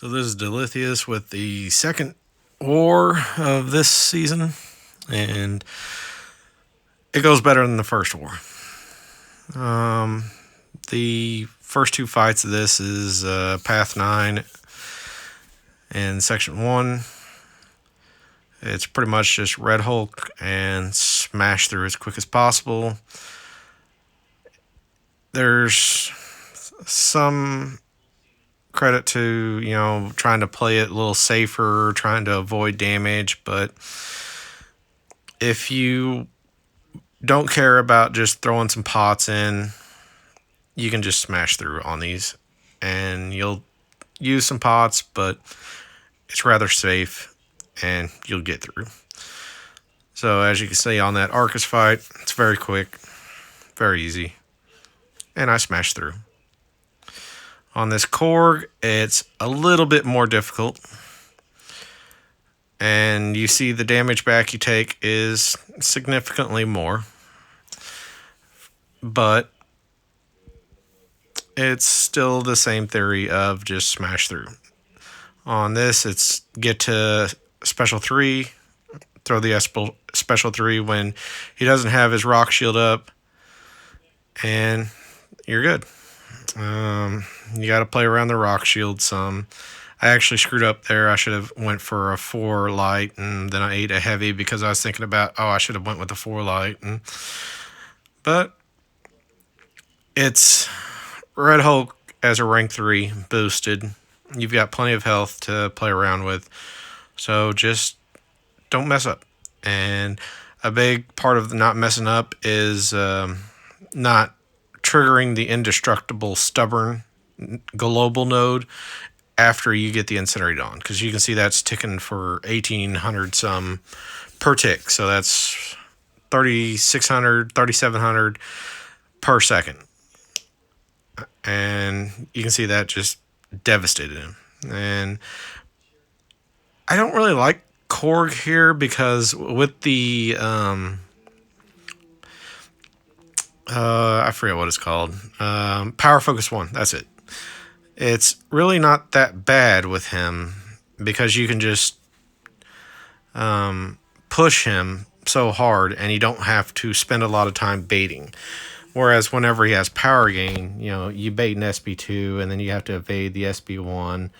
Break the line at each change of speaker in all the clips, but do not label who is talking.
So this is Delithius with the second war of this season, and it goes better than the first war. The first two fights of this is Path 9 and Section 1. It's pretty much just red Hulk and smash through as quick as possible. There's some credit to, trying to play it a little safer, trying to avoid damage, but if you don't care about just throwing some pots in, you can just smash through on these, and you'll use some pots, but it's rather safe, and you'll get through. So as you can see on that Aarkus fight, it's very quick, very easy, and I smashed through. On this korg, it's a little bit more difficult, and you see the damage back you take is significantly more, but it's still the same theory of just smash through. On this, it's get to special 3, throw the special 3 when he doesn't have his rock shield up, and you're good. You got to play around the rock shield some. I actually screwed up there. I should have went for a 4 light, and then I ate a heavy because I was thinking about, I should have went with the 4 light. But it's Red Hulk as a rank 3 boosted. You've got plenty of health to play around with, so just don't mess up. And a big part of not messing up is not triggering the indestructible stubborn global node after you get the incinerated on, because you can see that's ticking for 1800 some per tick, so that's 3600 3700 per second, and you can see that just devastated him. And I don't really like korg here because with the I forget what it's called. Power Focus 1. That's it. It's really not that bad with him because you can just push him so hard and you don't have to spend a lot of time baiting. Whereas whenever he has power gain, you bait an SB2 and then you have to evade the SB1.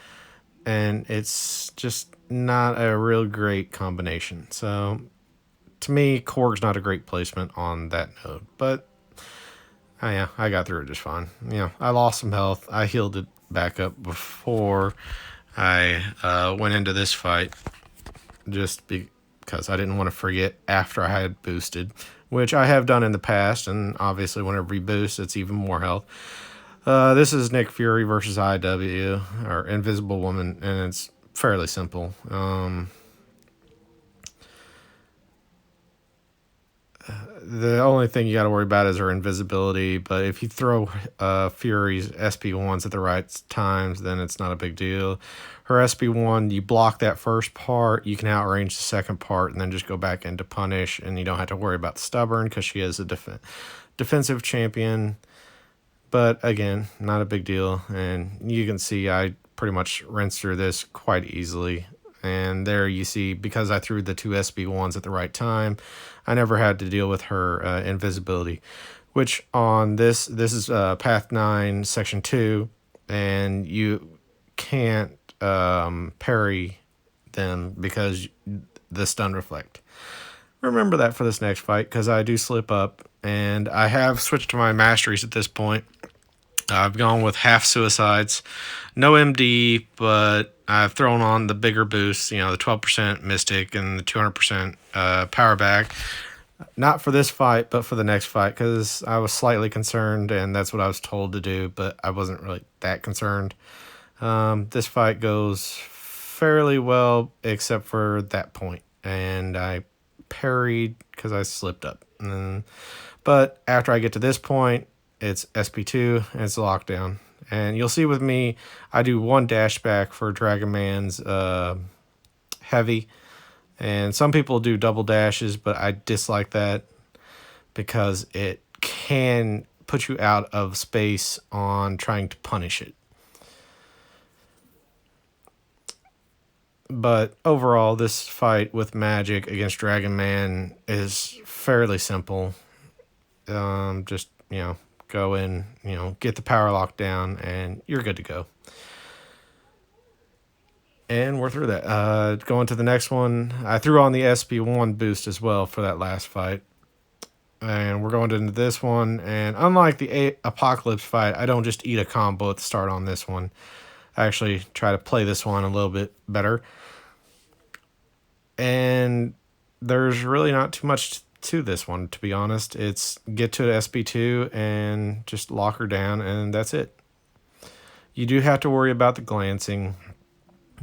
And it's just not a real great combination. So to me, korg's not a great placement on that node. But yeah, I got through it just fine. I lost some health. I healed it back up before I went into this fight, just because I didn't want to forget after I had boosted, which I have done in the past, and obviously whenever you boost, it's even more health. This is Nick Fury versus IW, or Invisible Woman, and it's fairly simple. The only thing you got to worry about is her invisibility, but if you throw Fury's SP1s at the right times, then it's not a big deal. Her SP1, you block that first part, you can outrange the second part, and then just go back into punish, and you don't have to worry about the stubborn because she is a defensive champion. But again, not a big deal, and you can see I pretty much rinsed through this quite easily. And there you see, because I threw the 2 SB1s at the right time, I never had to deal with her invisibility. Which on this is Path 9, Section 2, and you can't parry them because the stun reflect. Remember that for this next fight, because I do slip up, and I have switched to my masteries at this point. I've gone with half suicides, no MD, but I've thrown on the bigger boosts, the 12% Mystic and the 200% power back. Not for this fight, but for the next fight, because I was slightly concerned, and that's what I was told to do, but I wasn't really that concerned. This fight goes fairly well, except for that point, and I parried because I slipped up. But after I get to this point, it's SP2, and it's a lockdown. And you'll see with me, I do 1 dash back for dragonman's heavy. And some people do double dashes, but I dislike that because it can put you out of space on trying to punish it. But overall, this fight with magic against Dragonman is fairly simple. Just, go in, get the power lock down, and you're good to go. And we're through that. Going to the next one, I threw on the SP1 boost as well for that last fight. And we're going into this one, and unlike the Apocalypse fight, I don't just eat a combo at the start on this one. I actually try to play this one a little bit better. And there's really not too much to this one, to be honest. It's get to SP2 and just lock her down, and that's it. You do have to worry about the glancing,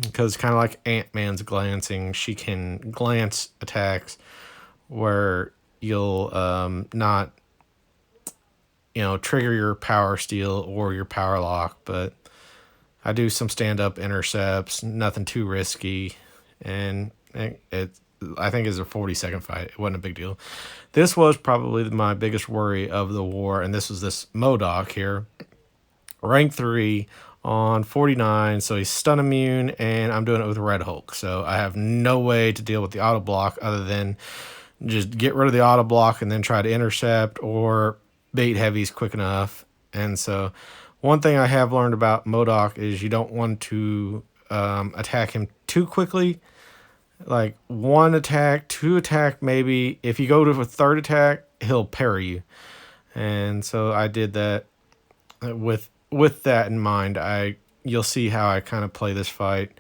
because kind of like Ant-Man's glancing, she can glance attacks where you'll not, trigger your power steal or your power lock, but I do some stand-up intercepts, nothing too risky, and I think it's a 40-second fight. It wasn't a big deal. This was probably my biggest worry of the war, and this was this MODOK here. Rank 3 on 49, so he's stun immune, and I'm doing it with Red Hulk. So I have no way to deal with the auto block other than just get rid of the auto block and then try to intercept or bait heavies quick enough. And so one thing I have learned about MODOK is you don't want to attack him too quickly. Like one attack, two attack maybe. If you go to a third attack, he'll parry you. And so I did that with that in mind. You'll see how I kind of play this fight.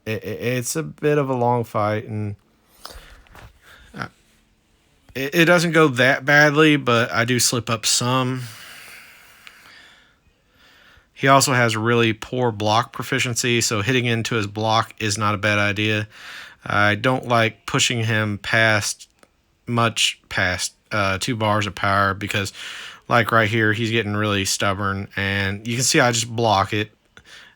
It's a bit of a long fight, and it doesn't go that badly, but I do slip up some. He also has really poor block proficiency, so hitting into his block is not a bad idea. I don't like pushing him much past 2 bars of power, because like right here, he's getting really stubborn, and you can see I just block it.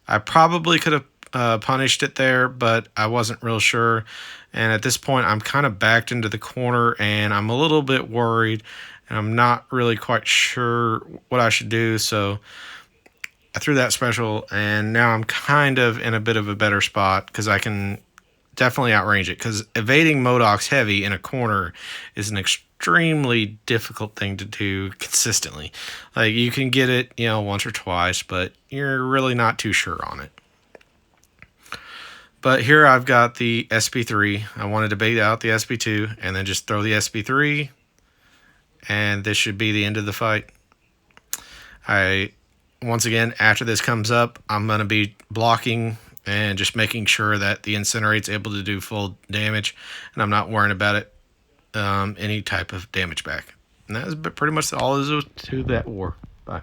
I probably could have punished it there, but I wasn't real sure. And at this point, I'm kind of backed into the corner, and I'm a little bit worried, and I'm not really quite sure what I should do. So I threw that special, and now I'm kind of in a bit of a better spot because I can definitely outrange it, because evading MODOK's heavy in a corner is an extremely difficult thing to do consistently. Like, you can get it, once or twice, but you're really not too sure on it. But here I've got the SP3. I wanted to bait out the SP2 and then just throw the SP3, and this should be the end of the fight. Once again, after this comes up, I'm going to be blocking and just making sure that the Incinerate's able to do full damage, and I'm not worrying about it any type of damage back. And that is pretty much all there is to that war. Bye.